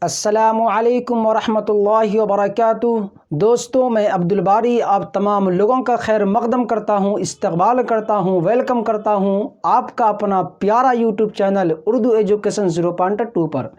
अस्सलामुअलैकुम वरहमतुल्लाहि वबरकातुहू। दोस्तों, मैं अब्दुल बारी आप तमाम लोगों का खैर मक़दम करता हूँ, इस्तक़बाल करता हूँ, वेलकम करता हूँ आपका अपना प्यारा यूट्यूब चैनल उर्दू एजुकेशन 0.2 पर।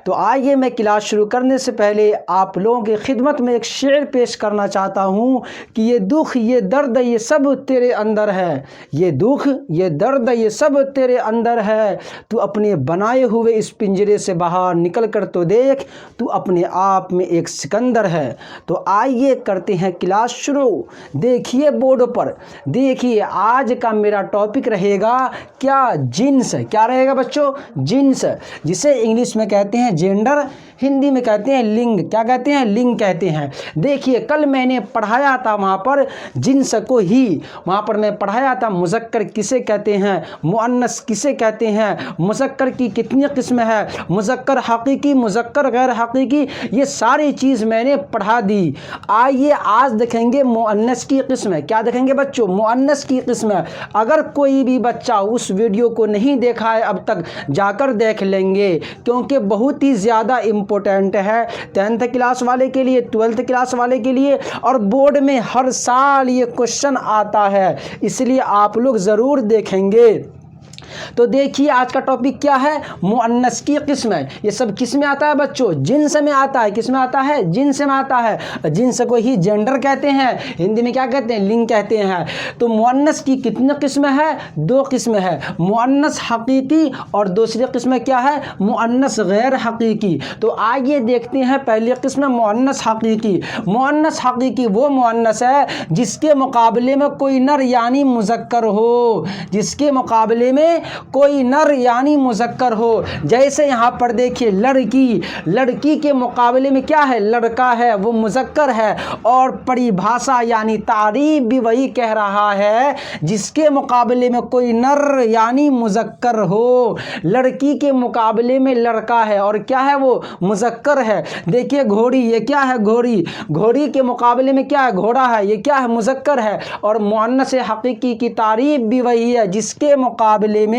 तो आइए, मैं क्लास शुरू करने से पहले आप लोगों की खिदमत में एक शेर पेश करना चाहता हूँ कि ये दुख, ये दर्द, ये सब तेरे अंदर है। ये दुख, ये दर्द, ये सब तेरे अंदर है। तू अपने बनाए हुए इस पिंजरे से बाहर निकल कर तो देख, तू अपने आप में एक सिकंदर है। तो आइए करते हैं क्लास शुरू। देखिए बोर्ड पर, देखिए आज का मेरा टॉपिक रहेगा क्या? जिन्स। क्या रहेगा बच्चों? जिन्स, जिसे इंग्लिश में कहते हैं जेंडर, हिंदी में कहते हैं लिंग। क्या कहते हैं? लिंग कहते हैं। देखिए कल मैंने पढ़ाया था वहाँ पर जिन्स को ही, वहाँ पर मैं पढ़ाया था मुज़क्कर किसे कहते हैं, मुअन्नस किसे कहते हैं, मुज़क्कर की कितनी किस्म है, मुज़क्कर हकीकी, मुज़क्कर गैर हकीकी, ये सारी चीज़ मैंने पढ़ा दी। आइए आज देखेंगे मुअन्नस की किस्म। क्या देखेंगे बच्चों? मुअन्नस की किस्म। अगर कोई भी बच्चा उस वीडियो को नहीं देखा है अब तक, जाकर देख लेंगे, क्योंकि बहुत ही ज़्यादा इम्पोर्टेंट है 10th क्लास वाले के लिए, 12th क्लास वाले के लिए, और बोर्ड में हर साल ये क्वेश्चन आता है, इसलिए आप लोग ज़रूर देखेंगे। तो देखिए आज का टॉपिक क्या है? मुअन्नस की किस्म। ये सब किस में आता है बच्चों? जिन्स में आता है। किस में आता है? जिन्स में आता है। जिन्स को ही जेंडर कहते हैं, हिंदी में क्या कहते हैं? लिंग कहते हैं। तो मुअन्नस की कितनी किस्म है? दो किस्म है, मुअन्नस हकीकी और दूसरी किस्म क्या है? मुअन्नस गैर हकीकी। तो आइए देखते हैं पहली किस्म मुअन्नस हकीकी। मुअन्नस हकीकी वो मुअन्नस है जिसके मुकाबले में कोई नर यानी मुज़क्कर हो, जिसके मुकाबले में कोई नर यानी मुज़क्कर हो। जैसे यहाँ पर देखिए लड़की, लड़की के मुकाबले में क्या है? लड़का है, वो मुज़क्कर है। और परिभाषा यानी तारीफ भी वही कह रहा है जिसके मुकाबले में कोई नर यानी मुज़क्कर हो। लड़की के मुकाबले में लड़का है और क्या है? वो मुज़क्कर है। देखिए घोड़ी, ये क्या है? घोड़ी। घोड़ी के मुकाबले में क्या है? घोड़ा है। ये क्या है? मुज़क्कर है। और मुअन्नस हकीकी की तारीफ भी वही है जिसके मुकाबले में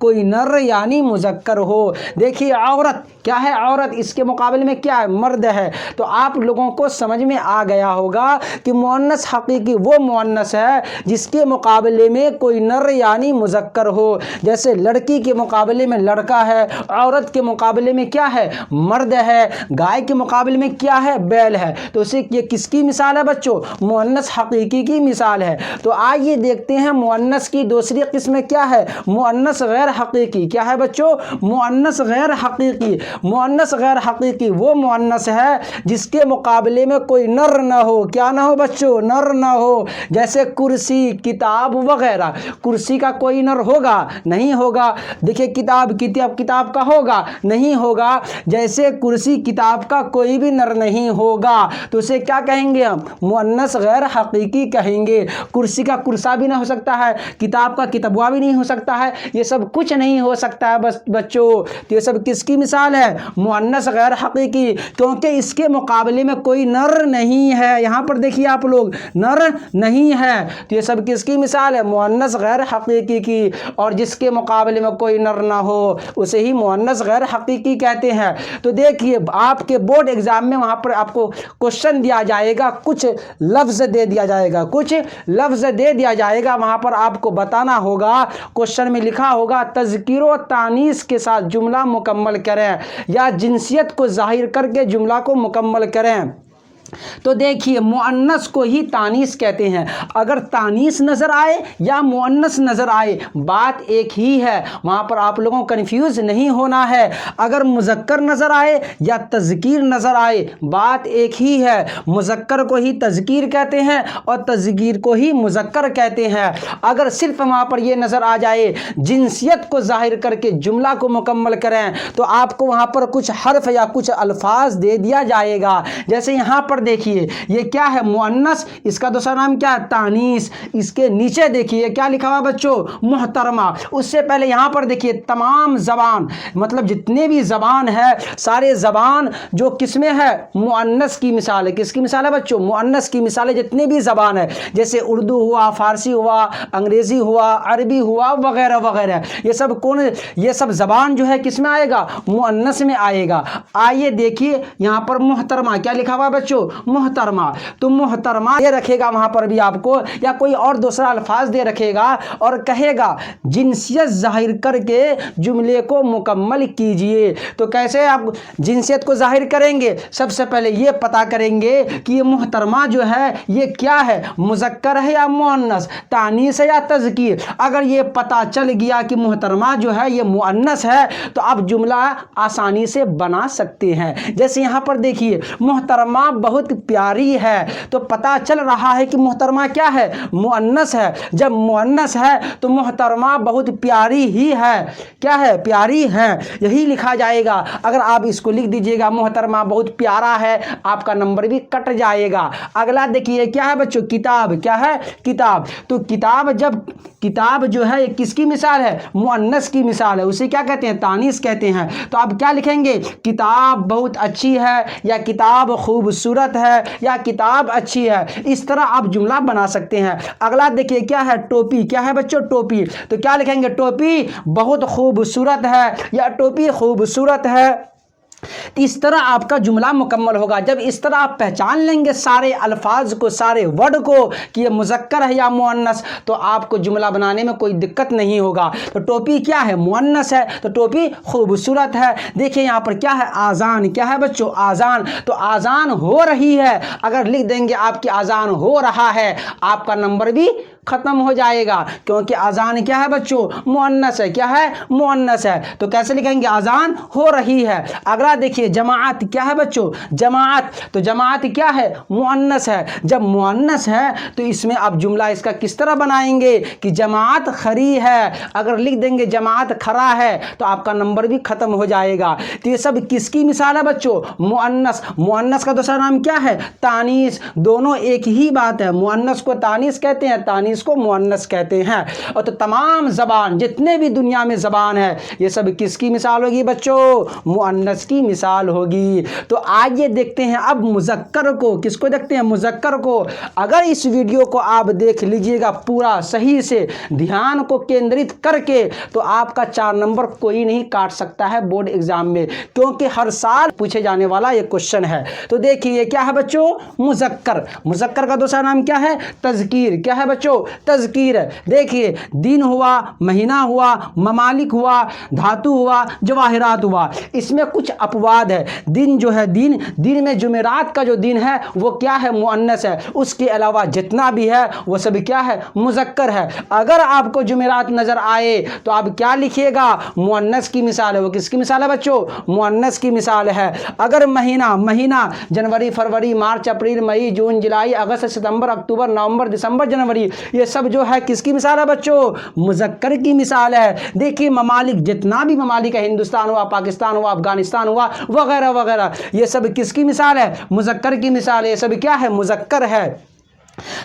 कोई नर यानी मुज़क्कर हो। देखिए औरत, क्या है? औरत, इसके मुकाबले में क्या है? मर्द है। तो आप लोगों को समझ में आ गया होगा कि मुअन्नस हकीकी वो मुअन्नस है जिसके मुकाबले में कोई नर यानी मुज़क्कर हो। जैसे लड़की के मुकाबले में लड़का है, औरत के मुकाबले में क्या है? मर्द है, गाय के मुकाबले में क्या है? बैल है। तो उसे ये किसकी मिसाल है बच्चों? मुअन्नस हकीकी की मिसाल है। तो आइए देखते हैं मुअन्नस की दूसरी किस्म क्या है? मुअन्नस गैर हकीकी। क्या है बच्चों? मुअन्नस गैर हकीकी। मुअन्नस गैर हकीकी वो मुअन्नस है जिसके मुकाबले में कोई नर न हो। क्या ना हो बच्चों? नर न हो। जैसे कुर्सी, किताब वगैरह। कुर्सी का कोई नर होगा? नहीं होगा। देखिए किताब, किताब का होगा? नहीं होगा। जैसे कुर्सी, किताब का कोई भी नर नहीं होगा, तो उसे क्या कहेंगे हम? मुअन्नस गैर हकीकी कहेंगे। कुर्सी का कुर्सा भी ना हो सकता है, किताब का कितबवा भी नहीं हो सकता है, ये सब कुछ नहीं हो सकता है बस बच्चों। तो ये सब किसकी मिसाल है? मुअन्नस गैर हकीकी, क्योंकि इसके मुकाबले में कोई नर नहीं है। यहाँ पर देखिए आप लोग, नर नहीं है। तो ये सब किसकी मिसाल है? मुअन्नस गैर हकीकी की। और जिसके मुकाबले में कोई नर ना हो उसे ही मुअन्नस गैर हकीकी कहते हैं। तो देखिए आपके बोर्ड एग्जाम में वहाँ पर आपको क्वेश्चन दिया जाएगा, कुछ लफ्ज़ दे दिया जाएगा, कुछ लफ्ज़ दे दिया जाएगा। वहाँ पर आपको बताना होगा, क्वेश्चन में लिखा होगा तज़कीर व तानीस के साथ जुमला मुकम्मल करें, या जिनसियत को जाहिर करके जुमला को मुकम्मल करें। तो देखिए मुअन्नस को ही तानीस कहते हैं। अगर तानीस नज़र आए या मुअन्नस नज़र आए, बात एक ही है, वहाँ पर आप लोगों को कन्फ्यूज़ नहीं होना है। अगर मुज़क्कर नज़र आए या तज़कीर नज़र आए, बात एक ही है। मुज़क्कर को ही तज़कीर कहते हैं और तज़कीर को ही मुज़क्कर कहते हैं। अगर सिर्फ वहाँ पर ये नज़र आ जाए जिनसियत को ज़ाहिर करके जुमला को मुकम्मल करें, तो आपको वहाँ पर कुछ हर्फ या कुछ अल्फाज दे दिया जाएगा। जैसे यहाँ पर पर देखिए ये क्या है, मुअन्नस, इसका दूसरा नाम क्या है, तानीस। इसके नीचे देखिए क्या लिखा हुआ है बच्चों, मुहतरमा। उससे पहले यहाँ पर देखिए तमाम ज़बान, मतलब जितने भी ज़बान है सारे ज़बान जो किसमें है, मुअन्नस की मिसाल है। किसकी मिसाल है बच्चों, मुअन्नस की मिसाल है। जितने भी ज़बान है जैसे उर्दू हुआ, फारसी हुआ, अंग्रेज़ी हुआ, अरबी हुआ, वगैरह वगैरह, ये सब कौन, ये सब ज़बान जो है किसमें आएगा, मुअन्नस में आएगा। आइए देखिए यहाँ पर मुहतरमा क्या लिखा हुआ है बच्चों, मुहतरमा। तो मुहतरमा ये रखेगा वहाँ पर भी आपको, या कोई और दूसरा अल्फाज दे रखेगा और कहेगा जिनसियत जाहिर करके जुमले को मुकम्मल कीजिए। तो कैसे आप जिनसियत को जाहिर करेंगे, सबसे पहले ये पता करेंगे कि ये मुहतरमा जो है ये क्या है, मुज़क्कर है या मुअन्नस, तानीस है या तज़कीर। अगर ये पता चल गया कि मुहतरमा जो है ये मुअन्नस है तो आप जुमला आसानी से बना सकते हैं। जैसे यहाँ पर देखिए मुहतरमा बहुत प्यारी है, तो पता चल रहा है कि मुहतरमा क्या है, मुअन्नस है। जब मुअन्नस है तो मुहतरमा बहुत प्यारी ही है, क्या है, प्यारी है, यही लिखा जाएगा। अगर आप इसको लिख दीजिएगा मुहतरमा बहुत प्यारा है, आपका नंबर भी कट जाएगा। अगला देखिए क्या है बच्चों, किताब, क्या है, किताब। तो किताब, जब किताब जो है किसकी मिसाल है, मुअन्नस की मिसाल है, उसे क्या कहते हैं, तानीस कहते हैं। तो आप क्या लिखेंगे, किताब बहुत अच्छी है, या किताब खूबसूरत है, या किताब अच्छी है। इस तरह आप जुमला बना सकते हैं। अगला देखिए क्या है, टोपी, क्या है बच्चों, टोपी। तो क्या लिखेंगे, टोपी बहुत खूबसूरत है, या टोपी खूबसूरत है। इस तरह आपका जुमला मुकम्मल होगा। जब इस तरह आप पहचान लेंगे सारे अल्फाज को, सारे वर्ड को कि ये मुज़क्कर है या मुअन्नस, तो आपको जुमला बनाने में कोई दिक्कत नहीं होगा। तो टोपी क्या है, मुअन्नस है, तो टोपी खूबसूरत है। देखिए यहाँ पर क्या है, आज़ान, क्या है बच्चों, आज़ान। तो आज़ान हो रही है, अगर लिख देंगे आपकी आज़ान हो रहा है, आपका नंबर भी ख़त्म हो जाएगा, क्योंकि आज़ान क्या है बच्चों, मुअन्नस है, क्या है, मुअन्नस है। तो कैसे लिखेंगे, आज़ान हो रही है। अगला देखिए जमाअत, क्या है बच्चों, जमाअत। तो जमाअत क्या है, मुअन्नस है। जब मुअन्नस है तो इसमें आप जुमला इसका किस तरह बनाएंगे कि जमाअत खरी है। अगर लिख देंगे जमाअत खरा है तो आपका नंबर भी ख़त्म हो जाएगा। तो ये सब किसकी मिसाल है बच्चों, मुअन्नस। मुअन्नस का दूसरा नाम क्या है, तानीस। दोनों एक ही बात है, मुअन्नस को तानीस कहते हैं, तानीस को मुअन्नस कहते हैं। और तो तमाम ज़बान, जितने भी दुनिया में ज़बान है, ये सब किसकी मिसाल होगी बच्चों, मुअन्नस की मिसाल होगी। तो आइए देखते हैं अब मुज़क्कर को, किसको देखते हैं, मुज़क्कर को। अगर इस वीडियो को आप देख लीजिएगा पूरा सही से, ध्यान को केंद्रित करके, तो आपका 4 नंबर कोई नहीं काट सकता है बोर्ड एग्जाम में, क्योंकि हर साल पूछे जाने वाला ये क्वेश्चन है। तो देखिए क्या है बच्चों, मुज़क्कर। मुज़क्कर का दूसरा नाम क्या है, तज़कीर, क्या है बच्चों, तज़कीर। देखिए दिन हुआ, महीना हुआ, ममालिक हुआ, धातु हुआ, जवाहिरात हुआ। इसमें कुछ अपवाद है। दिन जो है, दिन में जुमेरात का जो दिन है वो क्या है, मुअन्नस है। उसके अलावा जितना भी है वो सब क्या है, मुज़क्कर है। अगर आपको जुमेरात नज़र आए तो आप क्या लिखिएगा, मुअन्नस की मिसाल है। वो किसकी मिसाल है बच्चों, मुअन्नस की मिसाल है। अगर महीना जनवरी, फरवरी, मार्च, अप्रैल, मई, जून, जुलाई, अगस्त, सितंबर, अक्टूबर, नवंबर, दिसंबर, जनवरी, ये सब जो है किसकी मिसाल है बच्चों, मुज़क्कर की मिसाल है। देखिए ममालिक, जितना भी ममालिक है, हिंदुस्तान हुआ, पाकिस्तान हुआ, अफगानिस्तान हुआ, वगैरह वगैरह, ये सब किसकी मिसाल है, मुज़क्कर की मिसाल है। ये सब क्या है, मुज़क्कर है।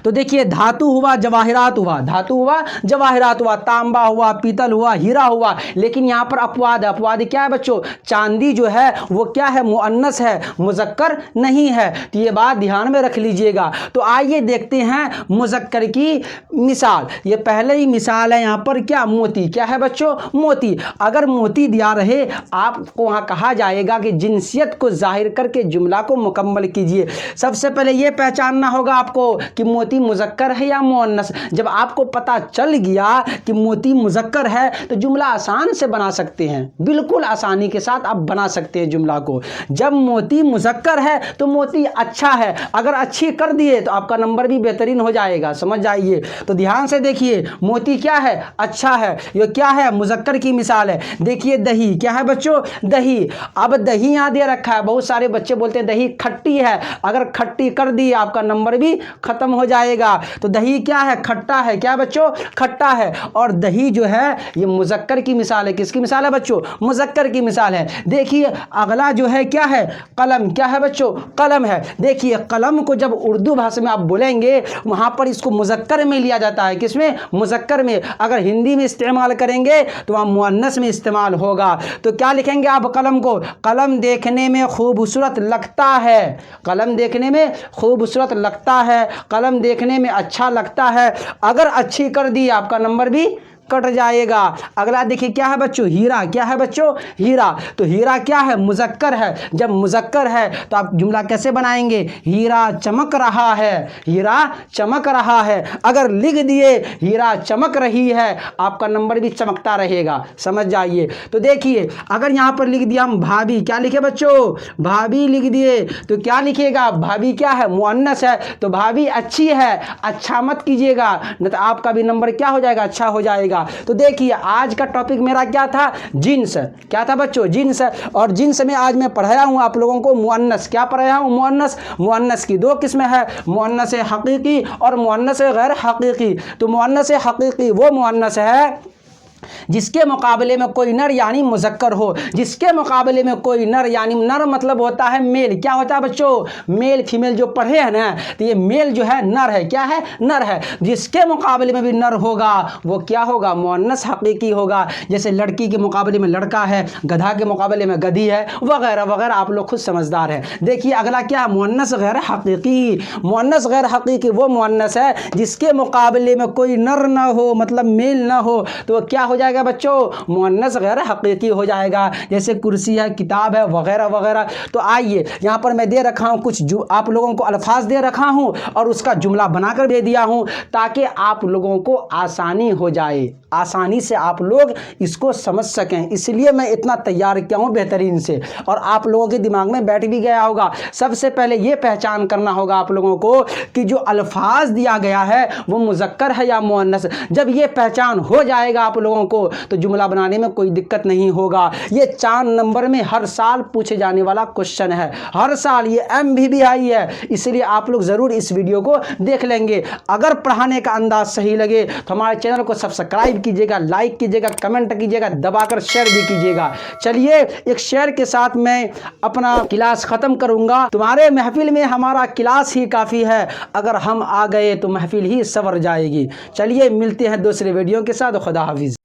तो देखिए धातु हुआ, जवाहिरात हुआ, धातु हुआ, जवाहिरात हुआ, तांबा हुआ, पीतल हुआ, हीरा हुआ। लेकिन यहाँ पर अपवाद है। अपवाद क्या है बच्चों, चांदी जो है वो क्या है, मुअन्नस है, मुज़क्कर नहीं है। तो ये बात ध्यान में रख लीजिएगा। तो आइए देखते हैं मुज़क्कर की मिसाल। ये पहले ही मिसाल है यहाँ पर, क्या, मोती। क्या है बच्चों, मोती। अगर मोती दिया रहे, आपको वहाँ कहा जाएगा कि जिनसियत को जाहिर करके जुमला को मुकम्मल कीजिए। सबसे पहले ये पहचानना होगा आपको कि मोती मुज़क्कर है या मुअन्नस। जब आपको पता चल गया कि मोती मुज़क्कर है तो जुमला आसान से बना सकते हैं, बिल्कुल आसानी के साथ आप बना सकते हैं जुमला को। जब मोती मुज़क्कर है तो मोती अच्छा है, अगर अच्छी कर दिए तो आपका नंबर भी बेहतरीन हो जाएगा, समझ जाइए। तो ध्यान से देखिए, मोती क्या है, अच्छा है, ये क्या है, मुज़क्कर की मिसाल है। देखिए दही, क्या है बच्चों, दही। अब दही यहाँ दे रखा है, बहुत सारे बच्चे बोलते हैं दही खट्टी है, अगर खट्टी कर दी आपका नंबर भी खत्म ख़त्म हो जाएगा। तो दही क्या है? खट्टा है। क्या बच्चों? खट्टा है। और दही जो है ये मुज़क्कर की मिसाल है। किसकी मिसाल है बच्चों? मुज़क्कर की मिसाल है। देखिए अगला जो है क्या है? कलम। क्या है बच्चों? कलम है। देखिए कलम को जब उर्दू भाषा में आप बोलेंगे वहाँ पर इसको मुज़क्कर में लिया जाता है। किसमें? मुज़क्कर में। अगर हिंदी में इस्तेमाल करेंगे तो वहाँ मुअन्नस में इस्तेमाल होगा। तो क्या लिखेंगे आप कलम को? कलम देखने में खूबसूरत लगता है। कलम देखने में खूबसूरत लगता है, कलम देखने में अच्छा लगता है। अगर अच्छी कर दी आपका नंबर भी कट जाएगा। अगला देखिए क्या है बच्चों? हीरा। क्या है बच्चों? हीरा। तो हीरा क्या है? मुज़क्कर है। जब मुज़क्कर है तो आप जुमला कैसे बनाएंगे? हीरा चमक रहा है। हीरा चमक रहा है। अगर लिख दिए हीरा चमक रही है, आपका नंबर भी चमकता रहेगा। समझ जाइए। तो देखिए अगर यहाँ पर लिख दिया हम भाभी, क्या लिखे बच्चों? भाभी लिख दिए तो क्या लिखिएगा? भाभी क्या है? मुअन्नस है। तो भाभी अच्छी है, अच्छा मत कीजिएगा, नहीं तो आपका भी नंबर क्या हो जाएगा? अच्छा हो जाएगा। तो देखिए आज का टॉपिक मेरा क्या था? जिन्स। क्या था बच्चों? जिन्स। और जिन्स में आज मैं पढ़ाया हूं आप लोगों को मुअन्नस। क्या पढ़ाया हूं? मुअन्नस। मुअन्नस की दो किस्में है, मुअन्नस हकीकी और मुअन्नस गैर हकीकी। तो मुअन्नस हकीकी वो मुअन्नस है जिसके मुकाबले में कोई नर यानी मुज़क्कर हो। जिसके मुकाबले में कोई नर यानी नर मतलब होता है मेल। क्या होता है बच्चों? मेल फीमेल जो पढ़े हैं ना, तो ये मेल जो है नर है। क्या है? नर है। जिसके मुकाबले में भी नर होगा वो क्या होगा? मुअन्नस हकीकी होगा। जैसे लड़की के मुकाबले में लड़का है, गधा के मुकाबले में गधी है, वगैरह वगैरह। आप लोग खुद समझदार हैं। देखिए अगला क्या है? मुअन्नस गैर हकीकी। मुअन्नस गैर हकीकी वो मुअन्नस है जिसके मुकाबले में कोई नर ना हो, मतलब मेल ना हो, तो क्या हो जाएगा बच्चों? मुअन्नस गैर हकीकी हो जाएगा। जैसे कुर्सी है, किताब है, वगैरह वगैरह। तो आइए यहाँ पर मैं दे रखा हूँ कुछ आप लोगों को अल्फाज दे रखा हूँ और उसका जुमला बनाकर दे दिया हूँ ताकि आप लोगों को आसानी हो जाए, आसानी से आप लोग इसको समझ सकें। इसलिए मैं इतना तैयार किया हूँ बेहतरीन से, और आप लोगों के दिमाग में बैठ भी गया होगा। सबसे पहले ये पहचान करना होगा आप लोगों को कि जो अल्फाज दिया गया है वो मुज़क्कर है या मुअन्नस। जब ये पहचान हो जाएगा आप लोगों को तो जुमला बनाने में कोई दिक्कत नहीं होगा। ये 4 नंबर में हर साल पूछे जाने वाला क्वेश्चन है, हर साल। ये MBBI है, इसलिए आप लोग ज़रूर इस वीडियो को देख लेंगे। अगर पढ़ाने का अंदाज सही लगे तो हमारे चैनल को सब्सक्राइब कीजिएगा, लाइक कीजिएगा, कमेंट कीजिएगा, दबाकर शेयर भी कीजिएगा। चलिए एक शेयर के साथ मैं अपना क्लास ख़त्म करूँगा। तुम्हारे महफिल में हमारा क्लास ही काफ़ी है, अगर हम आ गए तो महफिल ही सवर जाएगी। चलिए मिलते हैं दूसरे वीडियो के साथ। खुदा हाफिज़।